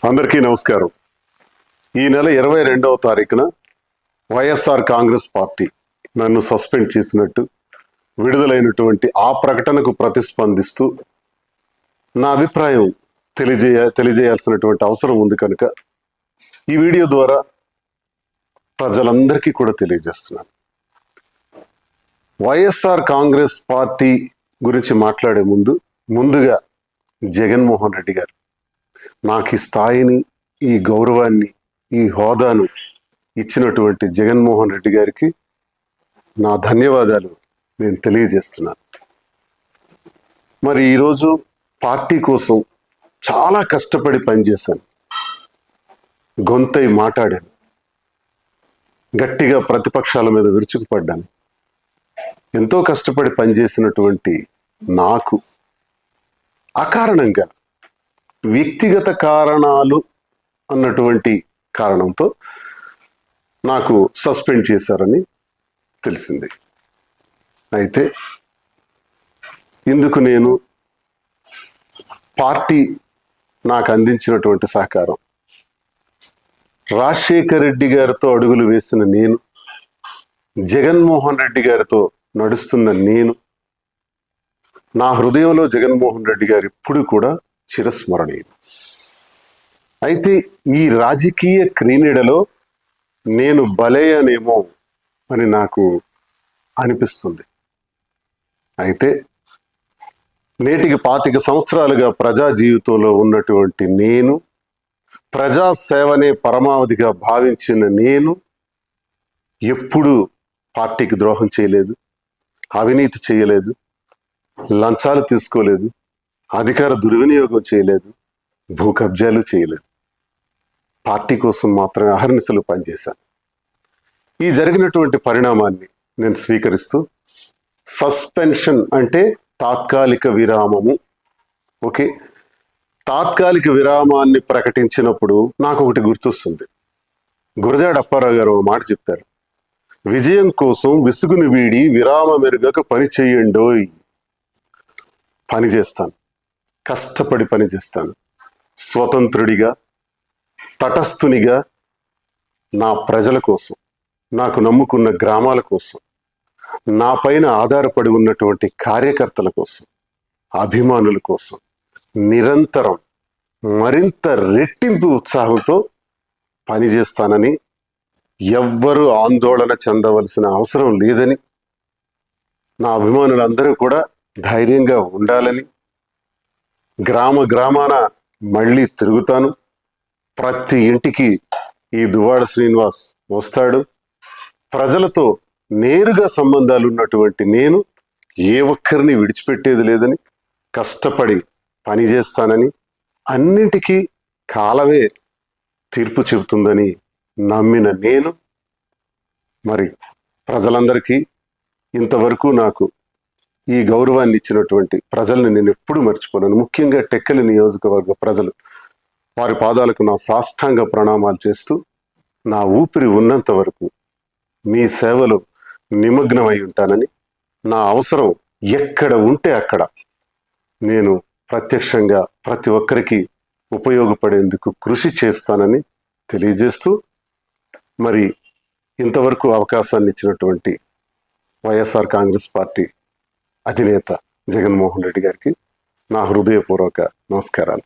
అందరికీ నమస్కారం. ఈ నెల 22వ తారీఖున వైఎస్ఆర్ కాంగ్రెస్ పార్టీ నన్ను సస్పెండ్ చేసినట్టు విడుదలైనటువంటి ఆ ప్రకటనకు ప్రతిస్పందిస్తూ నా అభిప్రాయం తెలియజేయాల్సినటువంటి అవసరం ఉంది కనుక ఈ వీడియో ద్వారా ప్రజలందరికీ కూడా తెలియజేస్తున్నాను. వైఎస్ఆర్ కాంగ్రెస్ పార్టీ గురించి మాట్లాడే ముందుగా జగన్మోహన్ రెడ్డి గారు నాకు ఈ స్థాయిని, ఈ గౌరవాన్ని, ఈ హోదాను ఇచ్చినటువంటి జగన్మోహన్ రెడ్డి గారికి నా ధన్యవాదాలు నేను తెలియజేస్తున్నాను. మరి ఈరోజు పార్టీ కోసం చాలా కష్టపడి పనిచేశాను, గొంతై మాట్లాడాను, గట్టిగా ప్రతిపక్షాల మీద విరుచుకుపడ్డాను. ఎంతో కష్టపడి పనిచేసినటువంటి నాకు అకారణంగా వ్యక్తిగత కారణాలు అన్నటువంటి కారణంతో నాకు సస్పెండ్ చేశారని తెలిసింది. అయితే ఇందుకు నేను పార్టీ నాకు అందించినటువంటి సహకారం, రాజశేఖర్ రెడ్డి గారితో అడుగులు వేసిన నేను, జగన్మోహన్ రెడ్డి గారితో నడుస్తున్న నేను, నా హృదయంలో జగన్మోహన్ రెడ్డి గారు ఇప్పుడు కూడా చిరస్మరణీయం. అయితే ఈ రాజకీయ క్రీడలో నేను బలయ్యానేమో అని నాకు అనిపిస్తుంది. అయితే నేటికి 25 సంవత్సరాలుగా ప్రజా జీవితంలో ఉన్నటువంటి నేను, ప్రజాసేవనే పరమావధిగా భావించిన నేను ఎప్పుడూ పార్టీకి ద్రోహం చేయలేదు, అవినీతి చేయలేదు, లంచాలు తీసుకోలేదు, అధికార దుర్వినియోగం చేయలేదు, భూ కబ్జాలు చేయలేదు. పార్టీ కోసం మాత్రమే అహర్నిశలు పనిచేశాను. ఈ జరిగినటువంటి పరిణామాన్ని నేను స్వీకరిస్తూ, సస్పెన్షన్ అంటే తాత్కాలిక విరామము. ఓకే, తాత్కాలిక విరామాన్ని ప్రకటించినప్పుడు నాకు ఒకటి గుర్తొస్తుంది. గురజాడ అప్పారావు గారు మాట చెప్పారు, విజయం కోసం విసుగుని వీడి విరామ మెరుగక పని చేయండోయ్. పని చేస్తాను, కష్టపడి పని చేస్తాను, స్వతంత్రుడిగా, తటస్థునిగా, నా ప్రజల కోసం, నాకు నమ్ముకున్న గ్రామాల కోసం, నా పైన ఆధారపడి ఉన్నటువంటి కార్యకర్తల కోసం, అభిమానుల కోసం నిరంతరం మరింత రెట్టింపు ఉత్సాహంతో పనిచేస్తానని, ఎవ్వరూ ఆందోళన చెందవలసిన అవసరం లేదని, నా అభిమానులందరూ కూడా ధైర్యంగా ఉండాలని, గ్రామాన మళ్ళీ తిరుగుతాను, ప్రతి ఇంటికి ఈ దువ్వాడ శ్రీనివాస్ వస్తాడు, ప్రజలతో నేరుగా సంబంధాలు ఉన్నటువంటి నేను ఏ ఒక్కరిని విడిచిపెట్టేది లేదని, కష్టపడి పనిచేస్తానని, అన్నింటికీ కాలమే తీర్పు చెబుతుందని నమ్మిన నేను, మరి ప్రజలందరికీ ఇంతవరకు నాకు ఈ గౌరవాన్ని ఇచ్చినటువంటి ప్రజల్ని నేను ఎప్పుడు మర్చిపోలేను. ముఖ్యంగా టెక్కలి నియోజకవర్గ ప్రజలు, వారి పాదాలకు నా సాష్టాంగ ప్రణామాలు చేస్తూ, నా ఊపిరి ఉన్నంత వరకు మీ సేవలో నిమగ్నమై ఉంటానని, నా అవసరం ఎక్కడ ఉంటే అక్కడ నేను ప్రత్యక్షంగా ప్రతి ఒక్కరికి ఉపయోగపడేందుకు కృషి చేస్తానని తెలియజేస్తూ, మరి ఇంతవరకు అవకాశాన్ని ఇచ్చినటువంటి వైఎస్ఆర్ కాంగ్రెస్ పార్టీ అధినేత జగన్మోహన్ రెడ్డి గారికి నా హృదయపూర్వక నమస్కారం.